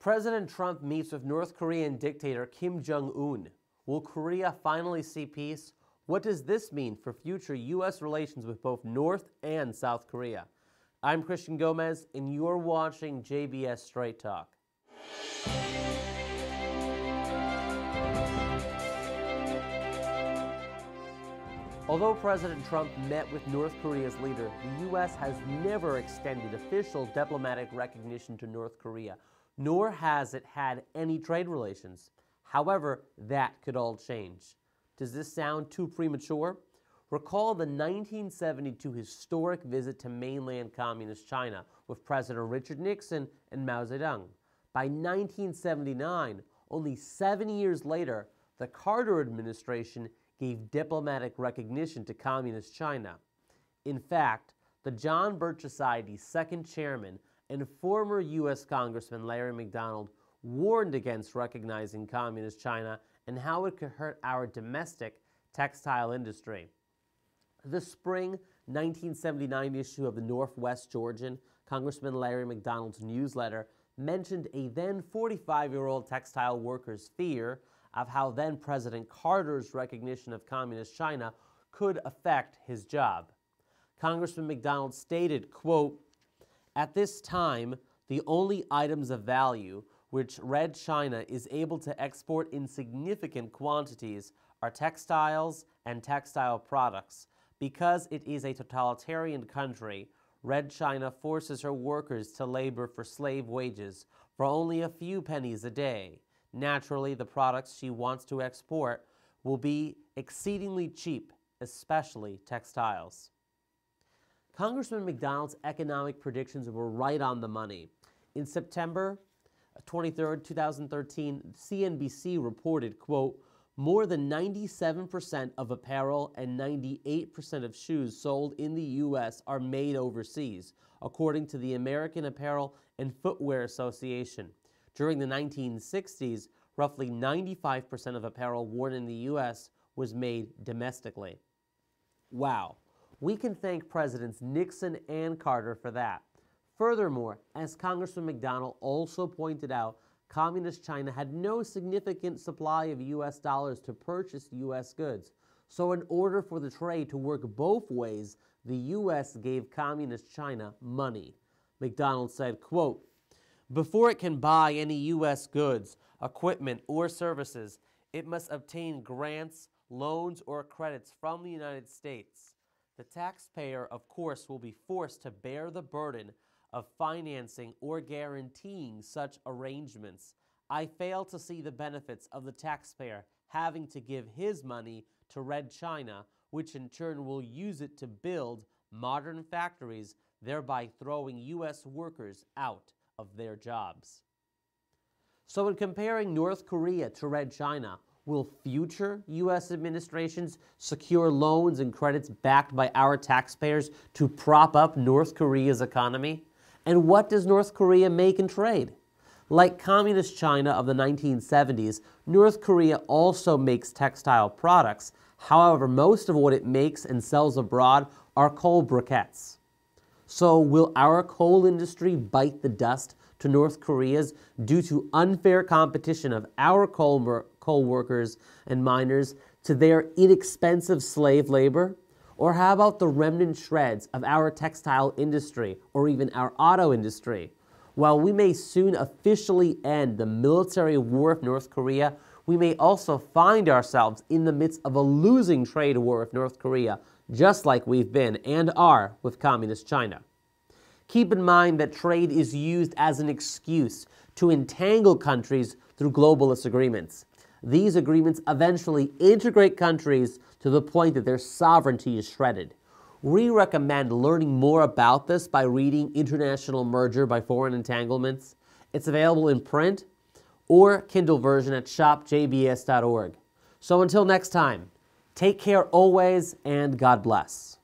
President Trump meets with North Korean dictator Kim Jong-un. Will Korea finally see peace? What does this mean for future U.S. relations with both North and South Korea? I'm Christian Gomez, and you're watching JBS Straight Talk. Although President Trump met with North Korea's leader, the U.S. has never extended official diplomatic recognition to North Korea, nor has it had any trade relations. However, that could all change. Does this sound too premature? Recall the 1972 historic visit to mainland Communist China with President Richard Nixon and Mao Zedong. By 1979, only 7 years later, the Carter administration gave diplomatic recognition to Communist China. In fact, the John Birch Society's second chairman and former U.S. Congressman Larry McDonald warned against recognizing Communist China and how it could hurt our domestic textile industry. The spring 1979 issue of the Northwest Georgian, Congressman Larry McDonald's newsletter, mentioned a then 45-year-old textile worker's fear of how then President Carter's recognition of Communist China could affect his job. Congressman McDonald stated, quote, "At this time, the only items of value which Red China is able to export in significant quantities are textiles and textile products. Because it is a totalitarian country, Red China forces her workers to labor for slave wages for only a few pennies a day. Naturally, the products she wants to export will be exceedingly cheap, especially textiles." Congressman McDonald's economic predictions were right on the money. In September 23, 2013, CNBC reported, quote, "More than 97% of apparel and 98% of shoes sold in the U.S. are made overseas, according to the American Apparel and Footwear Association. During the 1960s, roughly 95% of apparel worn in the U.S. was made domestically." Wow. We can thank Presidents Nixon and Carter for that. Furthermore, as Congressman McDonald also pointed out, Communist China had no significant supply of U.S. dollars to purchase U.S. goods. So in order for the trade to work both ways, the U.S. gave Communist China money. McDonald said, quote, "Before it can buy any U.S. goods, equipment, or services, it must obtain grants, loans, or credits from the United States. The taxpayer, of course, will be forced to bear the burden of financing or guaranteeing such arrangements. I fail to see the benefits of the taxpayer having to give his money to Red China, which in turn will use it to build modern factories, thereby throwing U.S. workers out of their jobs." So in comparing North Korea to Red China, will future U.S. administrations secure loans and credits backed by our taxpayers to prop up North Korea's economy? And what does North Korea make in trade? Like Communist China of the 1970s, North Korea also makes textile products. However, most of what it makes and sells abroad are coal briquettes. So will our coal industry bite the dust to North Korea's due to unfair competition of our coal workers and miners to their inexpensive slave labor? Or how about the remnant shreds of our textile industry or even our auto industry? While we may soon officially end the military war with North Korea, we may also find ourselves in the midst of a losing trade war with North Korea, just like we've been and are with Communist China. Keep in mind that trade is used as an excuse to entangle countries through globalist agreements. These agreements eventually integrate countries to the point that their sovereignty is shredded. We recommend learning more about this by reading International Merger by Foreign Entanglements. It's available in print or Kindle version at shopjbs.org. So until next time, take care always and God bless.